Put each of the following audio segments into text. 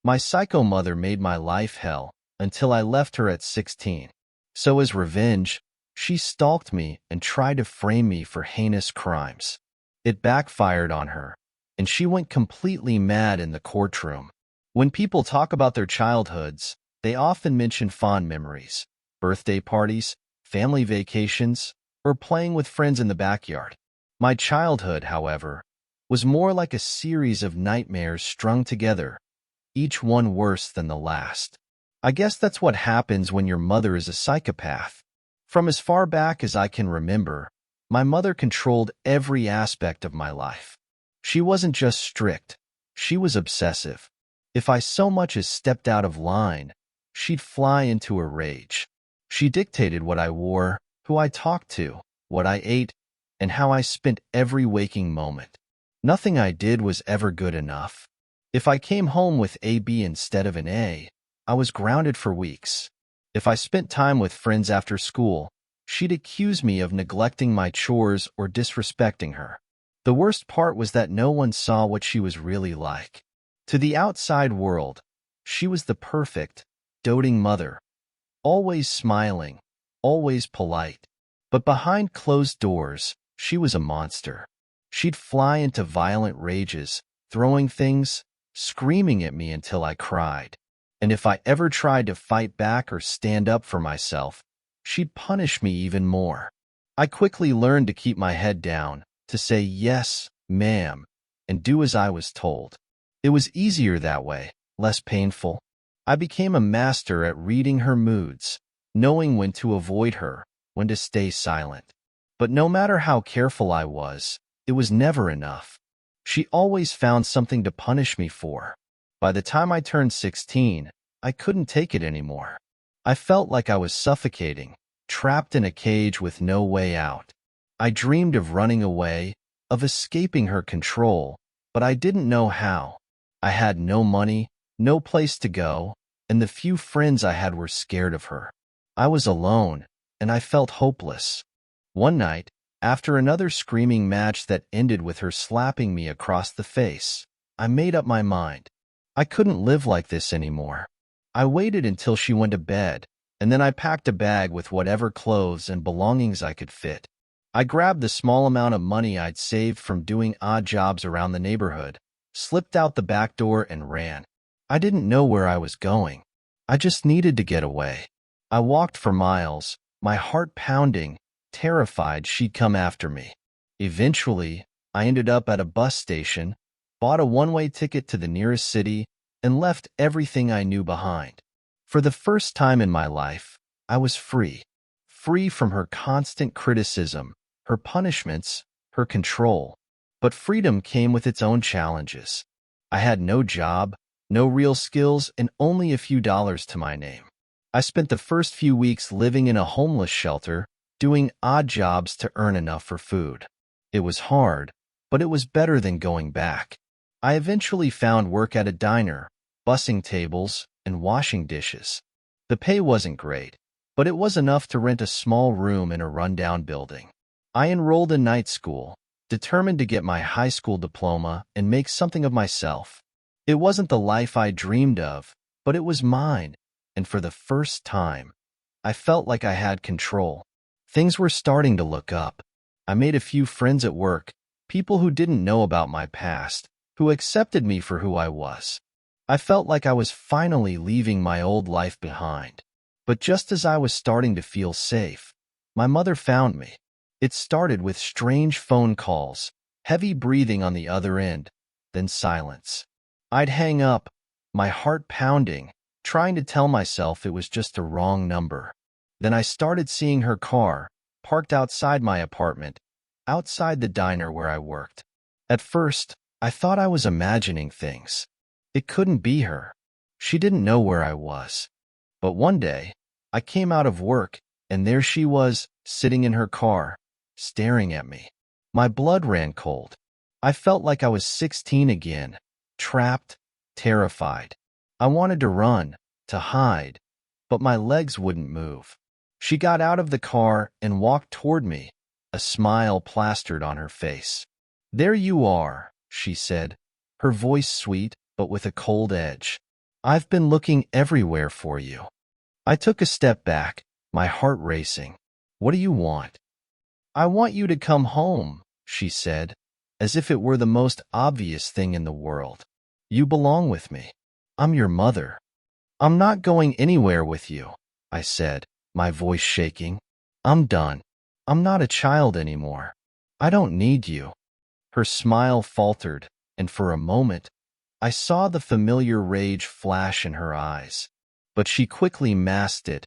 My psycho mother made my life hell until I left her at 16. So as revenge, she stalked me and tried to frame me for heinous crimes. It backfired on her, and she went completely mad in the courtroom. When people talk about their childhoods, they often mention fond memories, birthday parties, family vacations, or playing with friends in the backyard. My childhood, however, was more like a series of nightmares strung together, each one worse than the last. I guess that's what happens when your mother is a psychopath. From as far back as I can remember, my mother controlled every aspect of my life. She wasn't just strict, she was obsessive. If I so much as stepped out of line, she'd fly into a rage. She dictated what I wore, who I talked to, what I ate, and how I spent every waking moment. Nothing I did was ever good enough. If I came home with a B instead of an A, I was grounded for weeks. If I spent time with friends after school, she'd accuse me of neglecting my chores or disrespecting her. The worst part was that no one saw what she was really like. To the outside world, she was the perfect, doting mother, always smiling, always polite. But behind closed doors, she was a monster. She'd fly into violent rages, throwing things, screaming at me until I cried. And if I ever tried to fight back or stand up for myself, she'd punish me even more. I quickly learned to keep my head down, to say yes, ma'am, and do as I was told. It was easier that way, less painful. I became a master at reading her moods, knowing when to avoid her, when to stay silent. But no matter how careful I was, it was never enough. She always found something to punish me for. By the time I turned 16, I couldn't take it anymore. I felt like I was suffocating, trapped in a cage with no way out. I dreamed of running away, of escaping her control, but I didn't know how. I had no money, no place to go, and the few friends I had were scared of her. I was alone, and I felt hopeless. One night, after another screaming match that ended with her slapping me across the face, I made up my mind. I couldn't live like this anymore. I waited until she went to bed, and then I packed a bag with whatever clothes and belongings I could fit. I grabbed the small amount of money I'd saved from doing odd jobs around the neighborhood, slipped out the back door, and ran. I didn't know where I was going. I just needed to get away. I walked for miles, my heart pounding, terrified she'd come after me. Eventually, I ended up at a bus station, bought a one-way ticket to the nearest city, and left everything I knew behind. For the first time in my life, I was free. Free from her constant criticism, her punishments, her control. But freedom came with its own challenges. I had no job, no real skills, and only a few dollars to my name. I spent the first few weeks living in a homeless shelter, doing odd jobs to earn enough for food. It was hard, but it was better than going back. I eventually found work at a diner, bussing tables, and washing dishes. The pay wasn't great, but it was enough to rent a small room in a rundown building. I enrolled in night school, determined to get my high school diploma and make something of myself. It wasn't the life I dreamed of, but it was mine, and for the first time, I felt like I had control. Things were starting to look up. I made a few friends at work, people who didn't know about my past, who accepted me for who I was. I felt like I was finally leaving my old life behind. But just as I was starting to feel safe, my mother found me. It started with strange phone calls, heavy breathing on the other end, then silence. I'd hang up, my heart pounding, trying to tell myself it was just a wrong number. Then I started seeing her car, parked outside my apartment, outside the diner where I worked. At first, I thought I was imagining things. It couldn't be her. She didn't know where I was. But one day, I came out of work, and there she was, sitting in her car, staring at me. My blood ran cold. I felt like I was 16 again, trapped, terrified. I wanted to run, to hide, but my legs wouldn't move. She got out of the car and walked toward me, a smile plastered on her face. "There you are," she said, her voice sweet but with a cold edge. I've been looking everywhere for you." I took a step back, my heart racing. "What do you want?" "I want you to come home," she said, as if it were the most obvious thing in the world. "You belong with me. I'm your mother." "I'm not going anywhere with you," I said, my voice shaking. "I'm done. I'm not a child anymore. I don't need you." Her smile faltered, and for a moment, I saw the familiar rage flash in her eyes. But she quickly masked it,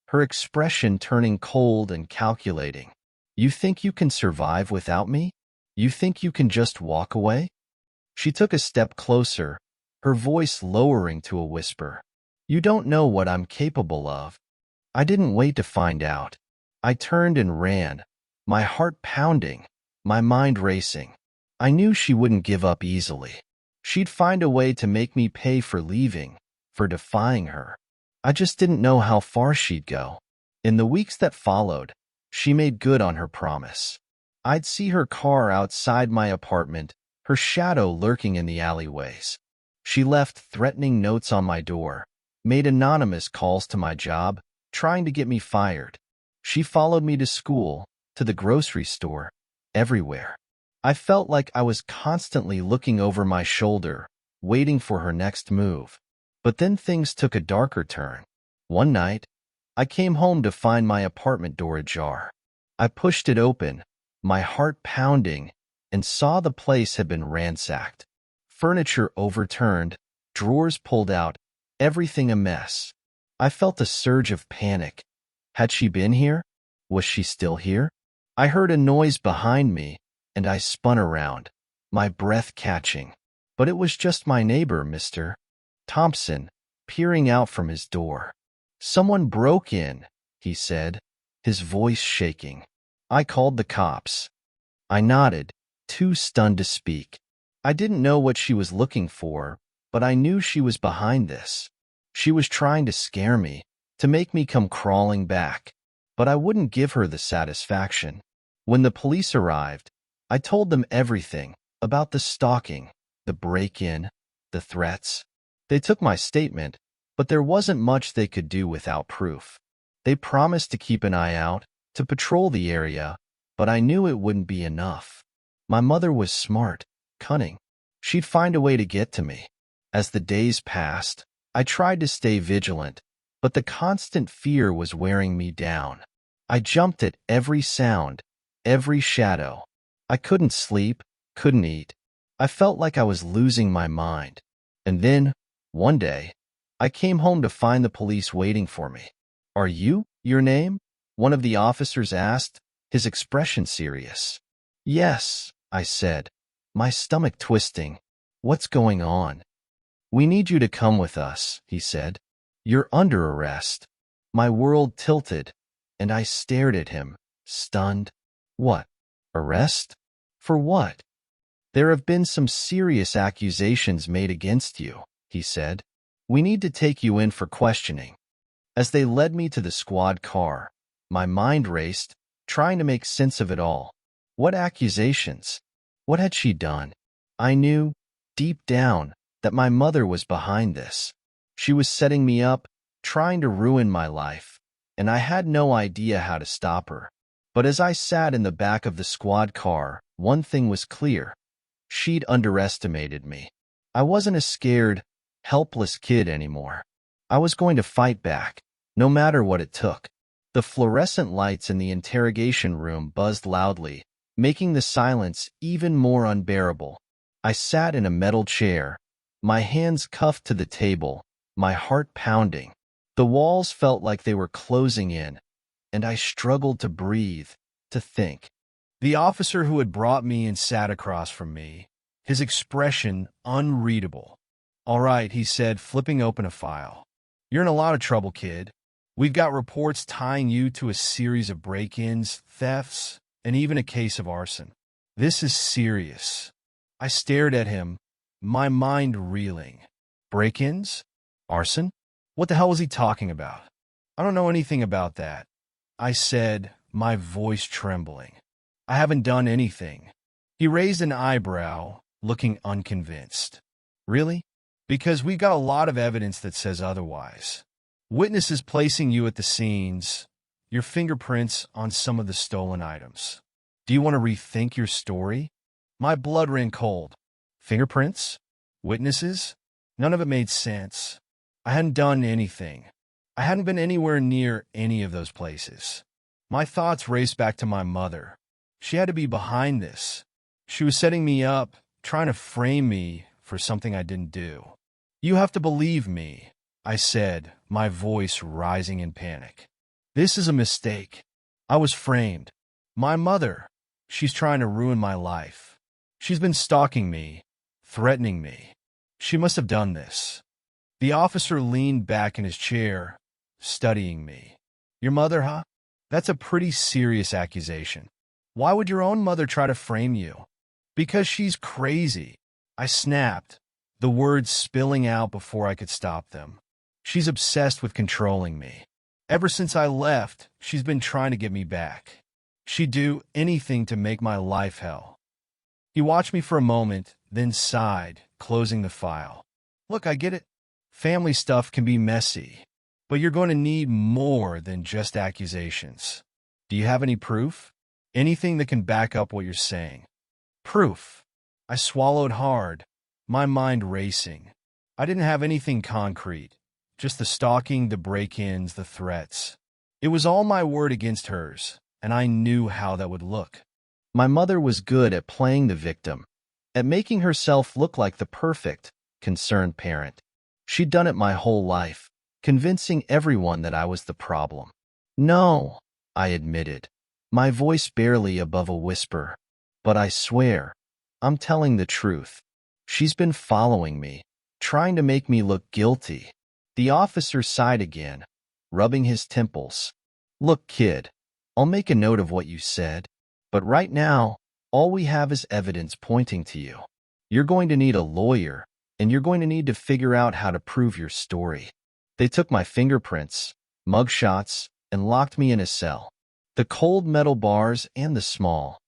her expression turning cold and calculating. "You think you can survive without me? You think you can just walk away?" She took a step closer, her voice lowering to a whisper. "You don't know what I'm capable of." I didn't wait to find out. I turned and ran, my heart pounding, my mind racing. I knew she wouldn't give up easily. She'd find a way to make me pay for leaving, for defying her. I just didn't know how far she'd go. In the weeks that followed, she made good on her promise. I'd see her car outside my apartment, her shadow lurking in the alleyways. She left threatening notes on my door, made anonymous calls to my job, trying to get me fired. She followed me to school, to the grocery store, everywhere. I felt like I was constantly looking over my shoulder, waiting for her next move. But then things took a darker turn. One night, I came home to find my apartment door ajar. I pushed it open, my heart pounding, and saw the place had been ransacked. Furniture overturned, drawers pulled out, everything a mess. I felt a surge of panic. Had she been here? Was she still here? I heard a noise behind me, and I spun around, my breath catching. But it was just my neighbor, Mr. Thompson, peering out from his door. "Someone broke in," he said, his voice shaking. "I called the cops." I nodded, too stunned to speak. I didn't know what she was looking for, but I knew she was behind this. She was trying to scare me, to make me come crawling back. But I wouldn't give her the satisfaction. When the police arrived, I told them everything about the stalking, the break-in, the threats. They took my statement, but there wasn't much they could do without proof. They promised to keep an eye out, to patrol the area, but I knew it wouldn't be enough. My mother was smart, cunning. She'd find a way to get to me. As the days passed, I tried to stay vigilant, but the constant fear was wearing me down. I jumped at every sound, every shadow. I couldn't sleep, couldn't eat. I felt like I was losing my mind. And then, one day, I came home to find the police waiting for me. "Are you, your name?" one of the officers asked, his expression serious. "Yes," I said, my stomach twisting. "What's going on?" "We need you to come with us," he said. "You're under arrest." My world tilted, and I stared at him, stunned. "What? Arrest? For what?" "There have been some serious accusations made against you," he said. "We need to take you in for questioning." As they led me to the squad car, my mind raced, trying to make sense of it all. What accusations? What had she done? I knew, deep down, that my mother was behind this. She was setting me up, trying to ruin my life, and I had no idea how to stop her. But as I sat in the back of the squad car, one thing was clear. She'd underestimated me. I wasn't a scared, helpless kid anymore. I was going to fight back, no matter what it took. The fluorescent lights in the interrogation room buzzed loudly, making the silence even more unbearable. I sat in a metal chair, my hands cuffed to the table, my heart pounding. The walls felt like they were closing in, and I struggled to breathe, to think. The officer who had brought me in sat across from me, his expression unreadable. "All right," he said, flipping open a file. "You're in a lot of trouble, kid. We've got reports tying you to a series of break-ins, thefts, and even a case of arson. This is serious." I stared at him, my mind reeling. Break-ins? Arson? What the hell was he talking about? "I don't know anything about that," I said, my voice trembling. "I haven't done anything." He raised an eyebrow, looking unconvinced. "Really? Because we got a lot of evidence that says otherwise. Witnesses placing you at the scenes, your fingerprints on some of the stolen items. Do you want to rethink your story? My blood ran cold. Fingerprints? Witnesses? None of it made sense. I hadn't done anything. I hadn't been anywhere near any of those places. My thoughts raced back to my mother. She had to be behind this. She was setting me up, trying to frame me for something I didn't do. You have to believe me, I said, my voice rising in panic. This is a mistake. I was framed. My mother, she's trying to ruin my life. She's been stalking me, threatening me. She must have done this. The officer leaned back in his chair, studying me. Your mother, huh? That's a pretty serious accusation. Why would your own mother try to frame you? Because she's crazy. I snapped, the words spilling out before I could stop them. She's obsessed with controlling me. Ever since I left, she's been trying to get me back. She'd do anything to make my life hell. He watched me for a moment, then sighed, closing the file. Look, I get it. Family stuff can be messy, but you're going to need more than just accusations. Do you have any proof? Anything that can back up what you're saying? Proof. I swallowed hard, my mind racing. I didn't have anything concrete, just the stalking, the break-ins, the threats. It was all my word against hers, and I knew how that would look. My mother was good at playing the victim, at making herself look like the perfect, concerned parent. She'd done it my whole life, convincing everyone that I was the problem. No, I admitted, my voice barely above a whisper. But I swear, I'm telling the truth. She's been following me, trying to make me look guilty. The officer sighed again, rubbing his temples. Look, kid, I'll make a note of what you said, but right now, all we have is evidence pointing to you. You're going to need a lawyer, and you're going to need to figure out how to prove your story. They took my fingerprints, mugshots, and locked me in a cell. The cold metal bars and the small,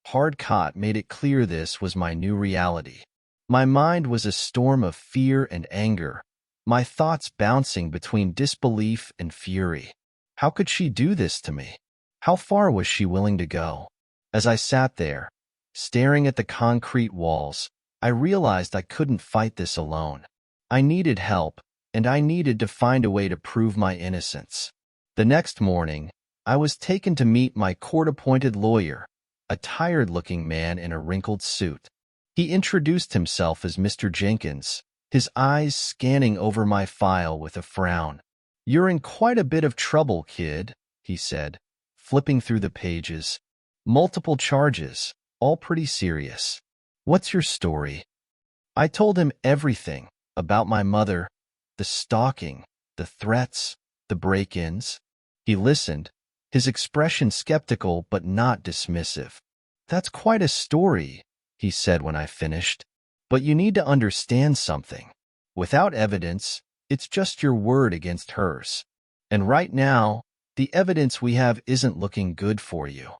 hard cot made it clear this was my new reality. My mind was a storm of fear and anger, my thoughts bouncing between disbelief and fury. How could she do this to me? How far was she willing to go? As I sat there, staring at the concrete walls, I realized I couldn't fight this alone. I needed help, and I needed to find a way to prove my innocence. The next morning, I was taken to meet my court-appointed lawyer, a tired-looking man in a wrinkled suit. He introduced himself as Mr. Jenkins, his eyes scanning over my file with a frown. You're in quite a bit of trouble, kid, he said, flipping through the pages. Multiple charges, all pretty serious. What's your story? I told him everything about my mother, the stalking, the threats, the break-ins. He listened, his expression skeptical but not dismissive. That's quite a story, he said when I finished. But you need to understand something. Without evidence, it's just your word against hers. And right now, the evidence we have isn't looking good for you.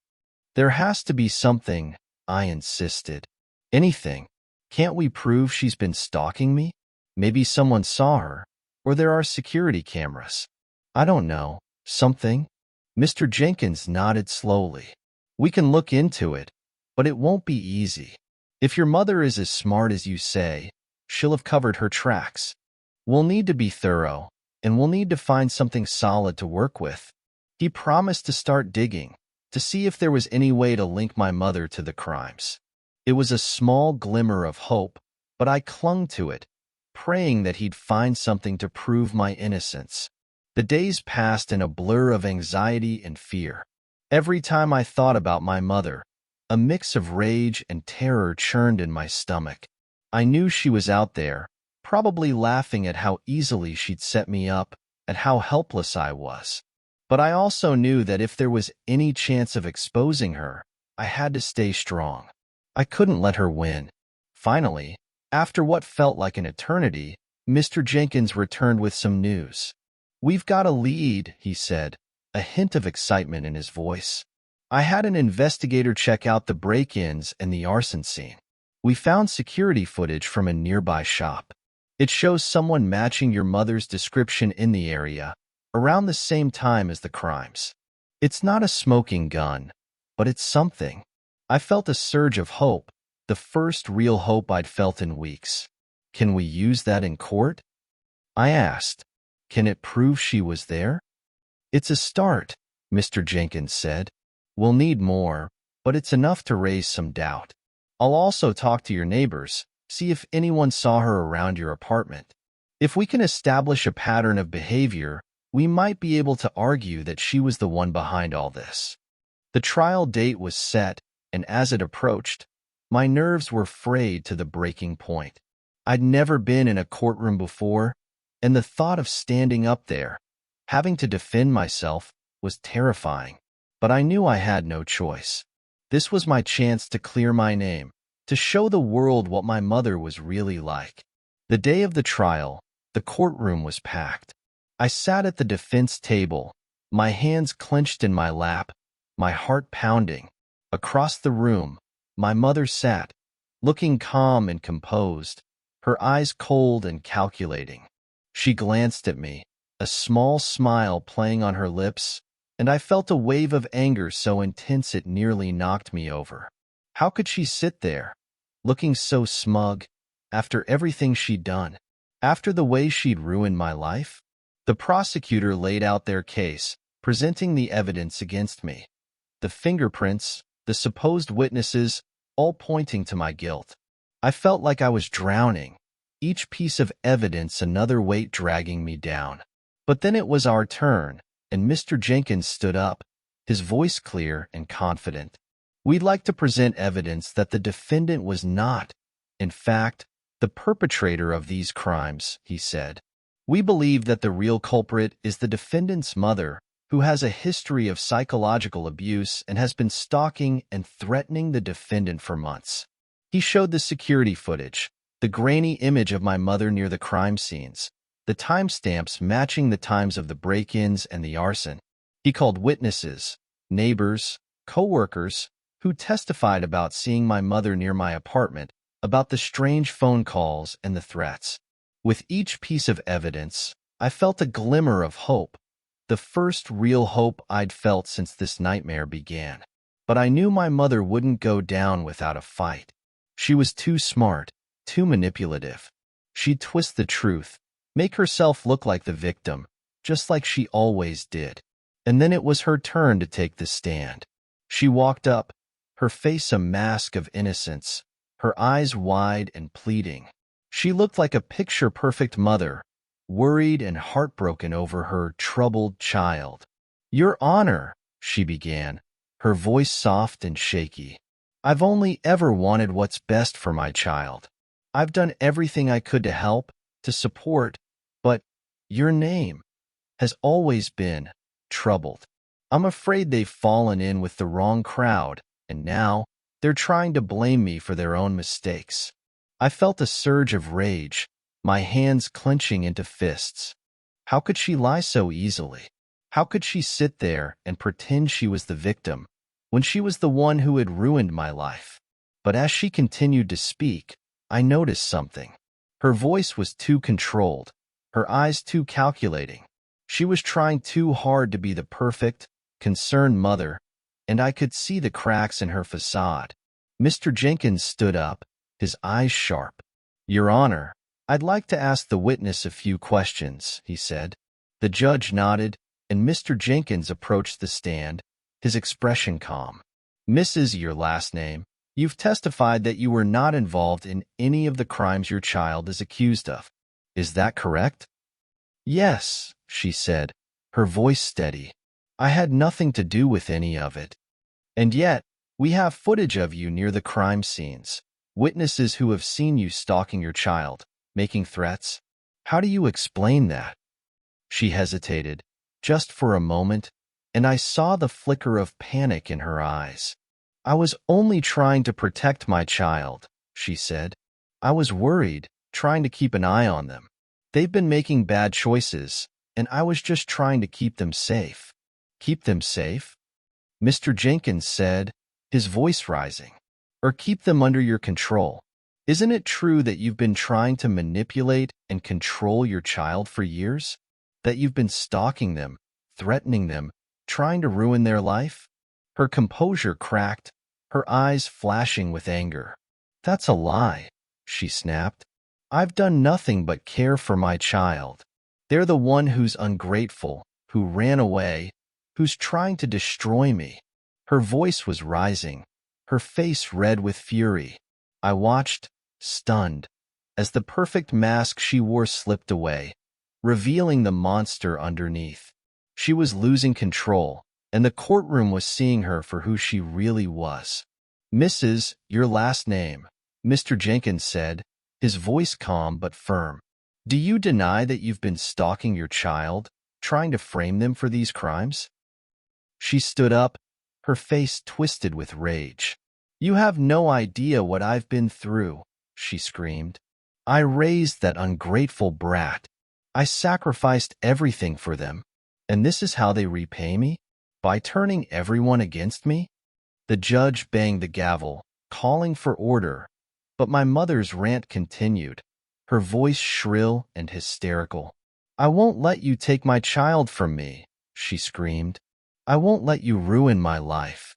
There has to be something, I insisted. Anything. Can't we prove she's been stalking me? Maybe someone saw her, or there are security cameras. I don't know. Something? Mr. Jenkins nodded slowly. We can look into it, but it won't be easy. If your mother is as smart as you say, she'll have covered her tracks. We'll need to be thorough, and we'll need to find something solid to work with. He promised to start digging, to see if there was any way to link my mother to the crimes. It was a small glimmer of hope, but I clung to it, praying that he'd find something to prove my innocence. The days passed in a blur of anxiety and fear. Every time I thought about my mother, a mix of rage and terror churned in my stomach. I knew she was out there, probably laughing at how easily she'd set me up, at how helpless I was. But I also knew that if there was any chance of exposing her, I had to stay strong. I couldn't let her win. Finally, after what felt like an eternity, Mr. Jenkins returned with some news. We've got a lead, he said, a hint of excitement in his voice. I had an investigator check out the break-ins and the arson scene. We found security footage from a nearby shop. It shows someone matching your mother's description in the area, around the same time as the crimes. It's not a smoking gun, but it's something. I felt a surge of hope, the first real hope I'd felt in weeks. Can we use that in court? I asked. Can it prove she was there? It's a start, Mr. Jenkins said. We'll need more, but it's enough to raise some doubt. I'll also talk to your neighbors, see if anyone saw her around your apartment. If we can establish a pattern of behavior, we might be able to argue that she was the one behind all this. The trial date was set, and as it approached, my nerves were frayed to the breaking point. I'd never been in a courtroom before, and the thought of standing up there, having to defend myself, was terrifying. But I knew I had no choice. This was my chance to clear my name, to show the world what my mother was really like. The day of the trial, the courtroom was packed. I sat at the defense table, my hands clenched in my lap, my heart pounding. Across the room, my mother sat, looking calm and composed, her eyes cold and calculating. She glanced at me, a small smile playing on her lips, and I felt a wave of anger so intense it nearly knocked me over. How could she sit there, looking so smug, after everything she'd done, after the way she'd ruined my life? The prosecutor laid out their case, presenting the evidence against me. The fingerprints, the supposed witnesses, all pointing to my guilt. I felt like I was drowning, each piece of evidence another weight dragging me down. But then it was our turn, and Mr. Jenkins stood up, his voice clear and confident. We'd like to present evidence that the defendant was not, in fact, the perpetrator of these crimes, he said. We believe that the real culprit is the defendant's mother, who has a history of psychological abuse and has been stalking and threatening the defendant for months. He showed the security footage, the grainy image of my mother near the crime scenes, the timestamps matching the times of the break-ins and the arson. He called witnesses, neighbors, co-workers, who testified about seeing my mother near my apartment, about the strange phone calls and the threats. With each piece of evidence, I felt a glimmer of hope, the first real hope I'd felt since this nightmare began. But I knew my mother wouldn't go down without a fight. She was too smart, too manipulative. She'd twist the truth, make herself look like the victim, just like she always did. And then it was her turn to take the stand. She walked up, her face a mask of innocence, her eyes wide and pleading. She looked like a picture-perfect mother, worried and heartbroken over her troubled child. "Your Honor," she began, her voice soft and shaky. "I've only ever wanted what's best for my child. I've done everything I could to help, to support, but your name has always been troubled. I'm afraid they've fallen in with the wrong crowd, and now they're trying to blame me for their own mistakes." I felt a surge of rage, my hands clenching into fists. How could she lie so easily? How could she sit there and pretend she was the victim, when she was the one who had ruined my life? But as she continued to speak, I noticed something. Her voice was too controlled, her eyes too calculating. She was trying too hard to be the perfect, concerned mother, and I could see the cracks in her facade. Mr. Jenkins stood up, his eyes sharp. "Your Honor, I'd like to ask the witness a few questions," he said. The judge nodded, and Mr. Jenkins approached the stand, his expression calm. "Mrs. Your last name, you've testified that you were not involved in any of the crimes your child is accused of. Is that correct?" "Yes," she said, her voice steady. "I had nothing to do with any of it. And yet, we have footage of you near the crime scenes, witnesses who have seen you stalking your child, making threats. How do you explain that?" She hesitated, just for a moment, and I saw the flicker of panic in her eyes. "I was only trying to protect my child," she said. "I was worried, trying to keep an eye on them. They've been making bad choices, and I was just trying to keep them safe." "Keep them safe?" Mr. Jenkins said, his voice rising. "Or keep them under your control? Isn't it true that you've been trying to manipulate and control your child for years? That you've been stalking them, threatening them, trying to ruin their life?" Her composure cracked, her eyes flashing with anger. "That's a lie," she snapped. "I've done nothing but care for my child. They're the one who's ungrateful, who ran away, who's trying to destroy me." Her voice was rising, her face red with fury. I watched, stunned, as the perfect mask she wore slipped away, revealing the monster underneath. She was losing control, and the courtroom was seeing her for who she really was. "Mrs., your last name," Mr. Jenkins said, his voice calm but firm. "Do you deny that you've been stalking your child, trying to frame them for these crimes?" She stood up, her face twisted with rage. "You have no idea what I've been through," she screamed. "I raised that ungrateful brat. I sacrificed everything for them. And this is how they repay me? By turning everyone against me?" The judge banged the gavel, calling for order, but my mother's rant continued, her voice shrill and hysterical. "I won't let you take my child from me," she screamed. "I won't let you ruin my life."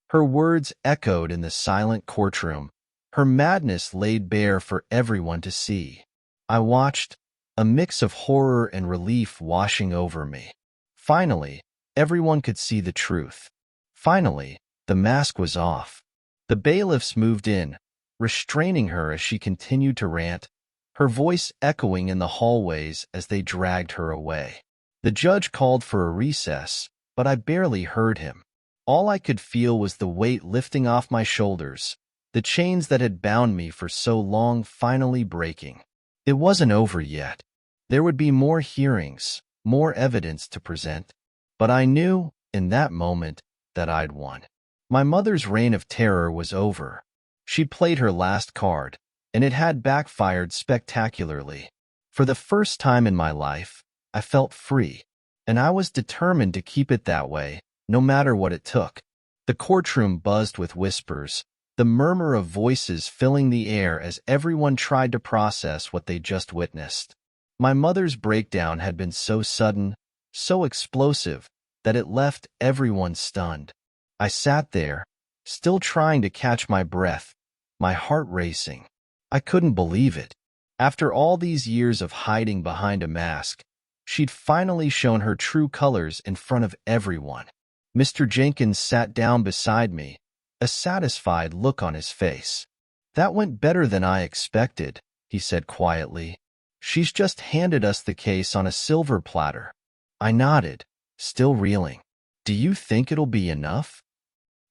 Her words echoed in the silent courtroom, her madness laid bare for everyone to see. I watched, a mix of horror and relief washing over me. Finally, everyone could see the truth. Finally, the mask was off. The bailiffs moved in, restraining her as she continued to rant, her voice echoing in the hallways as they dragged her away. The judge called for a recess, but I barely heard him. All I could feel was the weight lifting off my shoulders, the chains that had bound me for so long finally breaking. It wasn't over yet. There would be more hearings, more evidence to present. But I knew, in that moment, that I'd won. My mother's reign of terror was over. She'd played her last card, and it had backfired spectacularly. For the first time in my life, I felt free, and I was determined to keep it that way, no matter what it took. The courtroom buzzed with whispers, the murmur of voices filling the air as everyone tried to process what they just witnessed. My mother's breakdown had been so sudden, so explosive, that it left everyone stunned. I sat there, still trying to catch my breath, my heart racing. I couldn't believe it. After all these years of hiding behind a mask, she'd finally shown her true colors in front of everyone. Mr. Jenkins sat down beside me, a satisfied look on his face. "That went better than I expected," he said quietly. "She's just handed us the case on a silver platter." I nodded, still reeling. "Do you think it'll be enough?"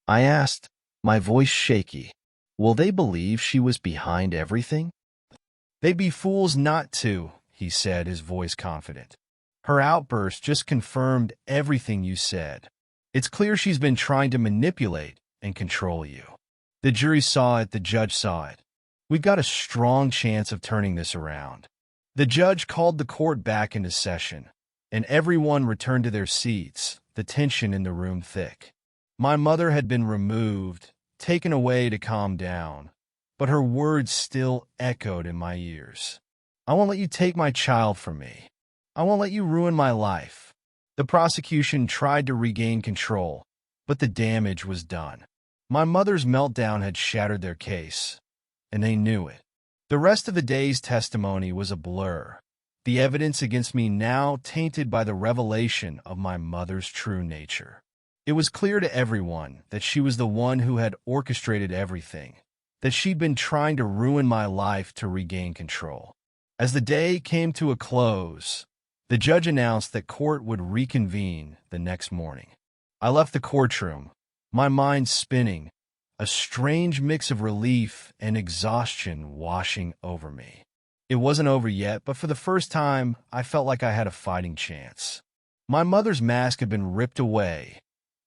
I asked, my voice shaky. "Will they believe she was behind everything?" "They'd be fools not to," he said, his voice confident. "Her outburst just confirmed everything you said. It's clear she's been trying to manipulate and control you. The jury saw it, the judge saw it. We've got a strong chance of turning this around." The judge called the court back into session, and everyone returned to their seats, the tension in the room thick. My mother had been removed, taken away to calm down, but her words still echoed in my ears. "I won't let you take my child from me. I won't let you ruin my life." The prosecution tried to regain control, but the damage was done. My mother's meltdown had shattered their case, and they knew it. The rest of the day's testimony was a blur, the evidence against me now tainted by the revelation of my mother's true nature. It was clear to everyone that she was the one who had orchestrated everything, that she'd been trying to ruin my life to regain control. As the day came to a close, the judge announced that court would reconvene the next morning. I left the courtroom, my mind spinning, a strange mix of relief and exhaustion washing over me. It wasn't over yet, but for the first time, I felt like I had a fighting chance. My mother's mask had been ripped away,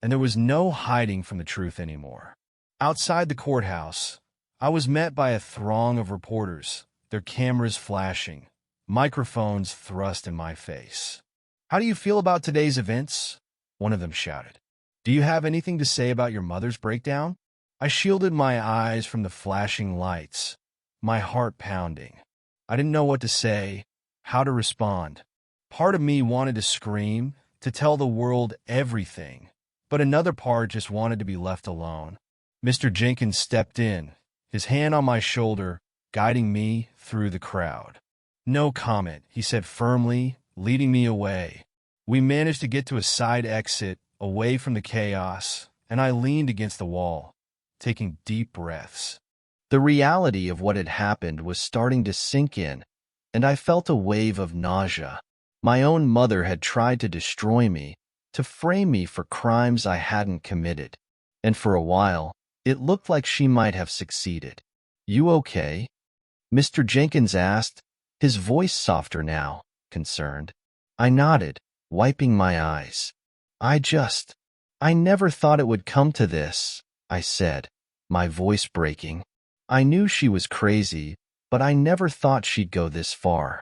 and there was no hiding from the truth anymore. Outside the courthouse, I was met by a throng of reporters, their cameras flashing, microphones thrust in my face. "How do you feel about today's events?" one of them shouted. "Do you have anything to say about your mother's breakdown?" I shielded my eyes from the flashing lights, my heart pounding. I didn't know what to say, how to respond. Part of me wanted to scream, to tell the world everything, but another part just wanted to be left alone. Mr. Jenkins stepped in, his hand on my shoulder, guiding me through the crowd. "No comment," he said firmly, leading me away. We managed to get to a side exit, away from the chaos, and I leaned against the wall, taking deep breaths. The reality of what had happened was starting to sink in, and I felt a wave of nausea. My own mother had tried to destroy me, to frame me for crimes I hadn't committed, and for a while, it looked like she might have succeeded. "You okay?" Mr. Jenkins asked, his voice softer now, concerned. I nodded, wiping my eyes. I never thought it would come to this," I said, my voice breaking. I knew she was crazy, but I never thought she'd go this far.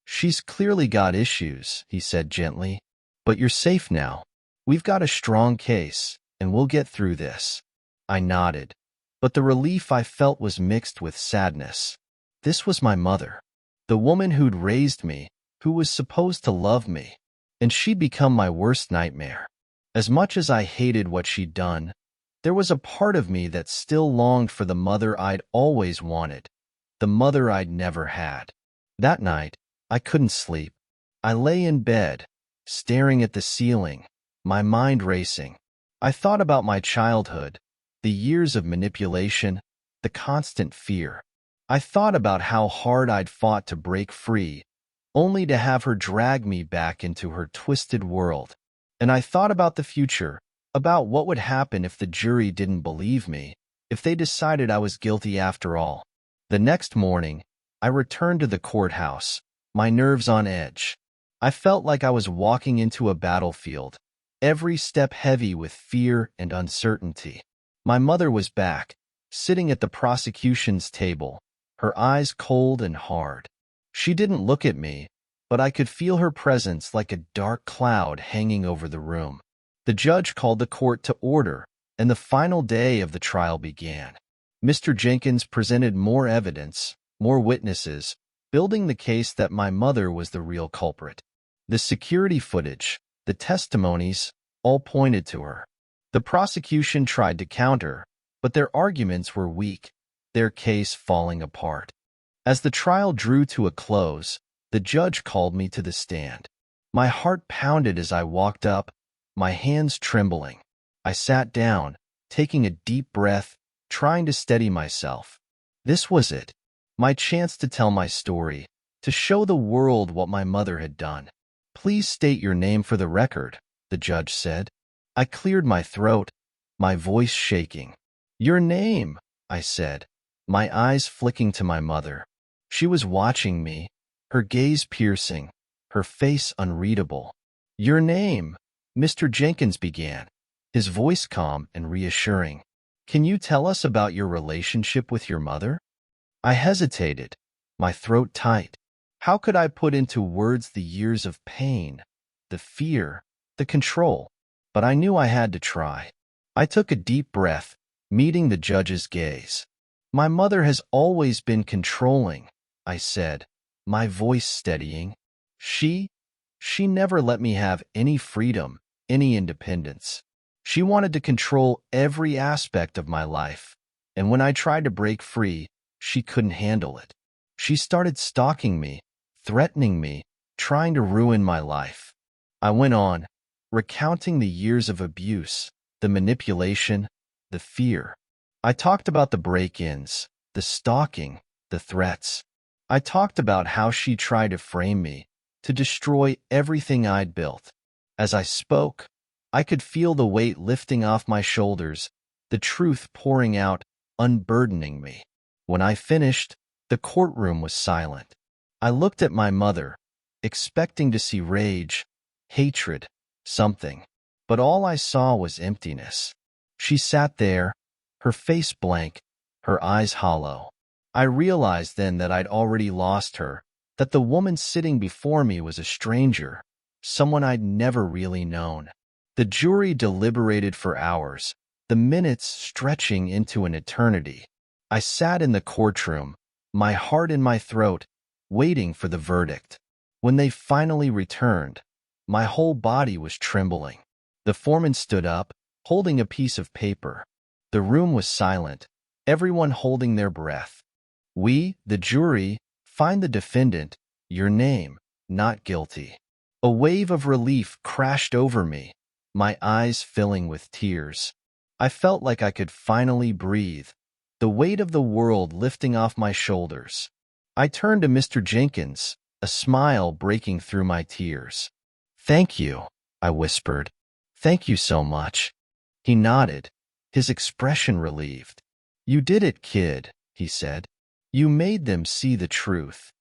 "She's clearly got issues," he said gently. "But you're safe now. We've got a strong case, and we'll get through this." I nodded, but the relief I felt was mixed with sadness. This was my mother, the woman who'd raised me, who was supposed to love me, and she'd become my worst nightmare. As much as I hated what she'd done, there was a part of me that still longed for the mother I'd always wanted, the mother I'd never had. That night, I couldn't sleep. I lay in bed, staring at the ceiling, my mind racing. I thought about my childhood, the years of manipulation, the constant fear. I thought about how hard I'd fought to break free, only to have her drag me back into her twisted world. And I thought about the future, about what would happen if the jury didn't believe me, if they decided I was guilty after all. The next morning, I returned to the courthouse, my nerves on edge. I felt like I was walking into a battlefield, every step heavy with fear and uncertainty. My mother was back, sitting at the prosecution's table, her eyes cold and hard. She didn't look at me, but I could feel her presence like a dark cloud hanging over the room. The judge called the court to order, and the final day of the trial began. Mr. Jenkins presented more evidence, more witnesses, building the case that my mother was the real culprit. The security footage, the testimonies, all pointed to her. The prosecution tried to counter, but their arguments were weak, their case falling apart. As the trial drew to a close, the judge called me to the stand. My heart pounded as I walked up, my hands trembling. I sat down, taking a deep breath, trying to steady myself. This was it, my chance to tell my story, to show the world what my mother had done. "Please state your name for the record," the judge said. I cleared my throat, my voice shaking. "Your name," I said, my eyes flicking to my mother. She was watching me, her gaze piercing, her face unreadable. "Your name," Mr. Jenkins began, his voice calm and reassuring. "Can you tell us about your relationship with your mother?" I hesitated, my throat tight. How could I put into words the years of pain, the fear, the control? But I knew I had to try. I took a deep breath, meeting the judge's gaze. "My mother has always been controlling," I said, my voice steadying. She never let me have any freedom, any independence. She wanted to control every aspect of my life, and when I tried to break free, she couldn't handle it. She started stalking me, threatening me, trying to ruin my life. I went on, recounting the years of abuse, the manipulation, the fear. I talked about the break-ins, the stalking, the threats. I talked about how she tried to frame me, to destroy everything I'd built. As I spoke, I could feel the weight lifting off my shoulders, the truth pouring out, unburdening me. When I finished, the courtroom was silent. I looked at my mother, expecting to see rage, hatred, something. But all I saw was emptiness. She sat there, her face blank, her eyes hollow. I realized then that I'd already lost her, that the woman sitting before me was a stranger, someone I'd never really known. The jury deliberated for hours, the minutes stretching into an eternity. I sat in the courtroom, my heart in my throat, waiting for the verdict. When they finally returned, my whole body was trembling. The foreman stood up, holding a piece of paper. The room was silent, everyone holding their breath. We, the jury, find the defendant, your name, not guilty. A wave of relief crashed over me, my eyes filling with tears. I felt like I could finally breathe, the weight of the world lifting off my shoulders. I turned to Mr. Jenkins, a smile breaking through my tears. "Thank you," I whispered. "Thank you so much." He nodded, his expression relieved. "You did it, kid," he said. "You made them see the truth."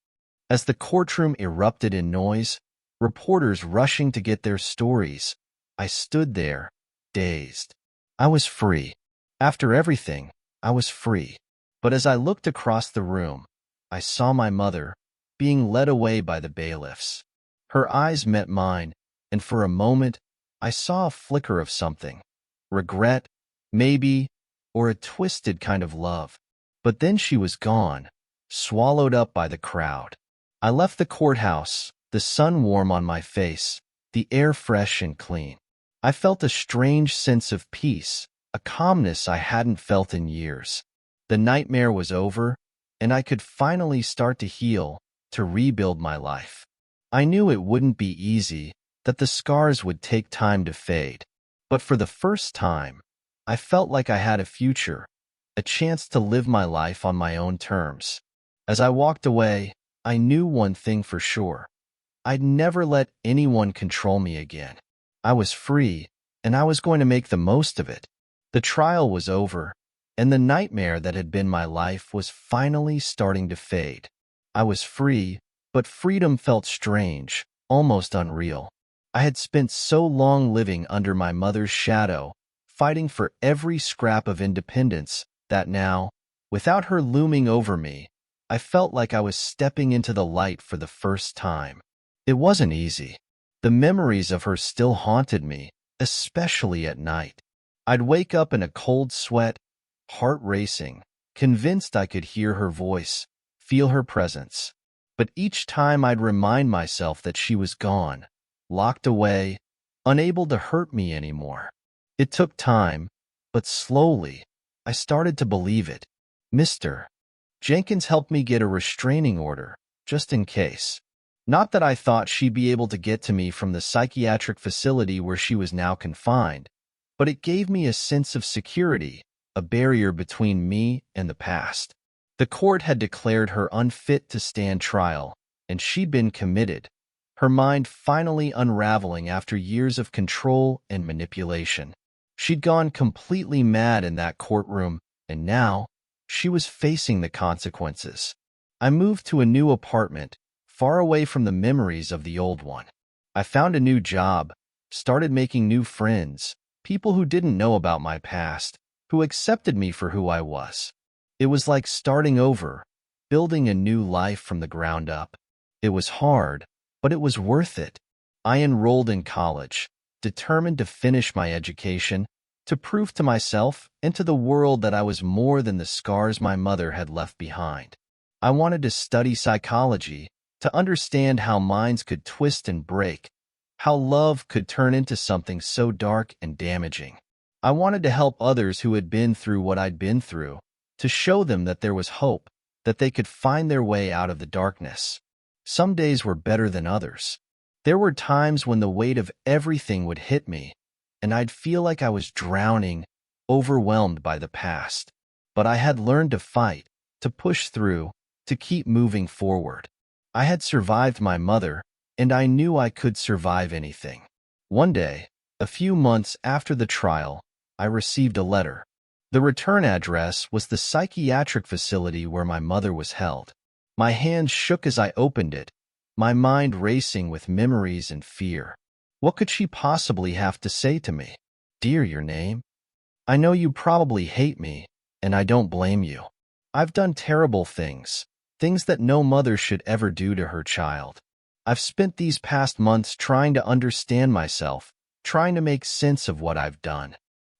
As the courtroom erupted in noise, reporters rushing to get their stories, I stood there, dazed. I was free. After everything, I was free. But as I looked across the room, I saw my mother being led away by the bailiffs. Her eyes met mine, and for a moment, I saw a flicker of something. Regret, maybe, or a twisted kind of love. But then she was gone, swallowed up by the crowd. I left the courthouse, the sun warm on my face, the air fresh and clean. I felt a strange sense of peace, a calmness I hadn't felt in years. The nightmare was over, and I could finally start to heal, to rebuild my life. I knew it wouldn't be easy, that the scars would take time to fade. But for the first time, I felt like I had a future, a chance to live my life on my own terms. As I walked away, I knew one thing for sure. I'd never let anyone control me again. I was free, and I was going to make the most of it. The trial was over, and the nightmare that had been my life was finally starting to fade. I was free, but freedom felt strange, almost unreal. I had spent so long living under my mother's shadow, fighting for every scrap of independence, that now, without her looming over me, I felt like I was stepping into the light for the first time. It wasn't easy. The memories of her still haunted me, especially at night. I'd wake up in a cold sweat, heart racing, convinced I could hear her voice, feel her presence. But each time I'd remind myself that she was gone, locked away, unable to hurt me anymore. It took time, but slowly, I started to believe it. Mr. Jenkins helped me get a restraining order, just in case. Not that I thought she'd be able to get to me from the psychiatric facility where she was now confined, but it gave me a sense of security, a barrier between me and the past. The court had declared her unfit to stand trial, and she'd been committed, her mind finally unraveling after years of control and manipulation. She'd gone completely mad in that courtroom, and now she was facing the consequences. I moved to a new apartment, far away from the memories of the old one. I found a new job, started making new friends, people who didn't know about my past, who accepted me for who I was. It was like starting over, building a new life from the ground up. It was hard, but it was worth it. I enrolled in college, determined to finish my education, to prove to myself and to the world that I was more than the scars my mother had left behind. I wanted to study psychology, to understand how minds could twist and break, how love could turn into something so dark and damaging. I wanted to help others who had been through what I'd been through, to show them that there was hope, that they could find their way out of the darkness. Some days were better than others. There were times when the weight of everything would hit me, and I'd feel like I was drowning, overwhelmed by the past. But I had learned to fight, to push through, to keep moving forward. I had survived my mother, and I knew I could survive anything. One day, a few months after the trial, I received a letter. The return address was the psychiatric facility where my mother was held. My hands shook as I opened it, my mind racing with memories and fear. What could she possibly have to say to me? "Dear, your name? I know you probably hate me, and I don't blame you. I've done terrible things, things that no mother should ever do to her child. I've spent these past months trying to understand myself, trying to make sense of what I've done.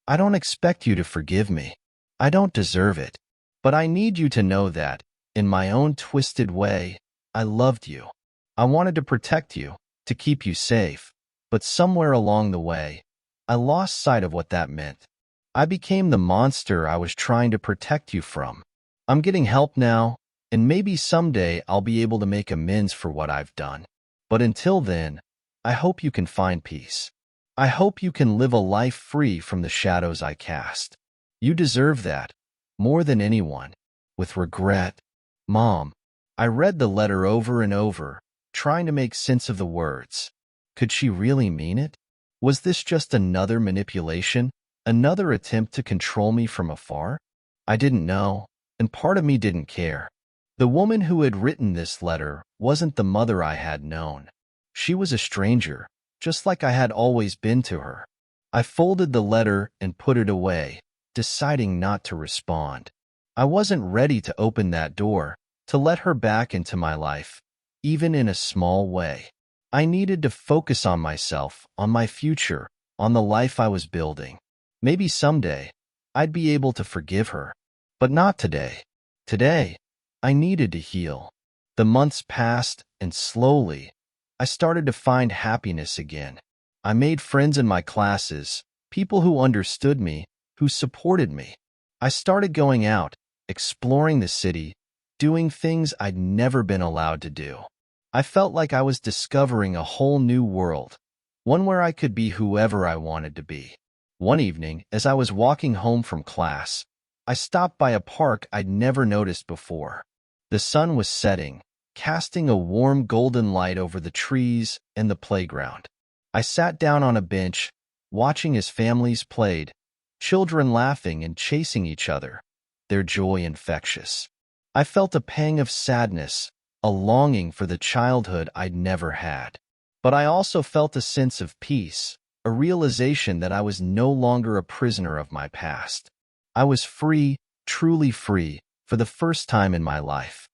I don't expect you to forgive me. I don't deserve it. But I need you to know that, In my own twisted way, I loved you. I wanted to protect you, to keep you safe. But somewhere along the way, I lost sight of what that meant. I became the monster I was trying to protect you from. I'm getting help now, and maybe someday I'll be able to make amends for what I've done. But until then, I hope you can find peace. I hope you can live a life free from the shadows I cast. You deserve that, more than anyone. With regret, Mom. I read the letter over and over, trying to make sense of the words. Could she really mean it? Was this just another manipulation, another attempt to control me from afar? I didn't know, and part of me didn't care. The woman who had written this letter wasn't the mother I had known. She was a stranger, just like I had always been to her. I folded the letter and put it away, deciding not to respond. I wasn't ready to open that door, to let her back into my life, even in a small way. I needed to focus on myself, on my future, on the life I was building. Maybe someday, I'd be able to forgive her. But not today. Today, I needed to heal. The months passed, and slowly, I started to find happiness again. I made friends in my classes, people who understood me, who supported me. I started going out, exploring the city, doing things I'd never been allowed to do. I felt like I was discovering a whole new world, one where I could be whoever I wanted to be. One evening, as I was walking home from class, I stopped by a park I'd never noticed before. The sun was setting, casting a warm golden light over the trees and the playground. I sat down on a bench, watching as families played, children laughing and chasing each other, their joy infectious. I felt a pang of sadness, a longing for the childhood I'd never had. But I also felt a sense of peace, a realization that I was no longer a prisoner of my past. I was free, truly free, for the first time in my life.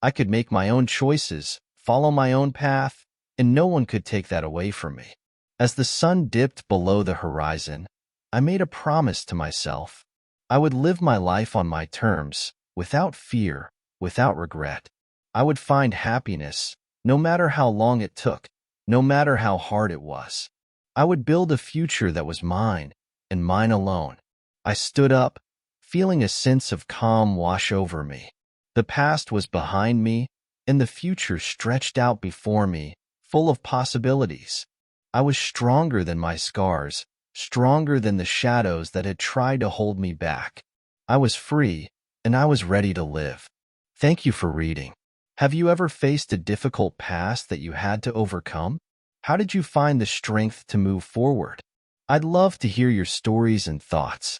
I could make my own choices, follow my own path, and no one could take that away from me. As the sun dipped below the horizon, I made a promise to myself. I would live my life on my terms, without fear, without regret. I would find happiness, no matter how long it took, no matter how hard it was. I would build a future that was mine, and mine alone. I stood up, feeling a sense of calm wash over me. The past was behind me, and the future stretched out before me, full of possibilities. I was stronger than my scars, stronger than the shadows that had tried to hold me back. I was free, and I was ready to live. Thank you for reading. Have you ever faced a difficult past that you had to overcome? How did you find the strength to move forward? I'd love to hear your stories and thoughts.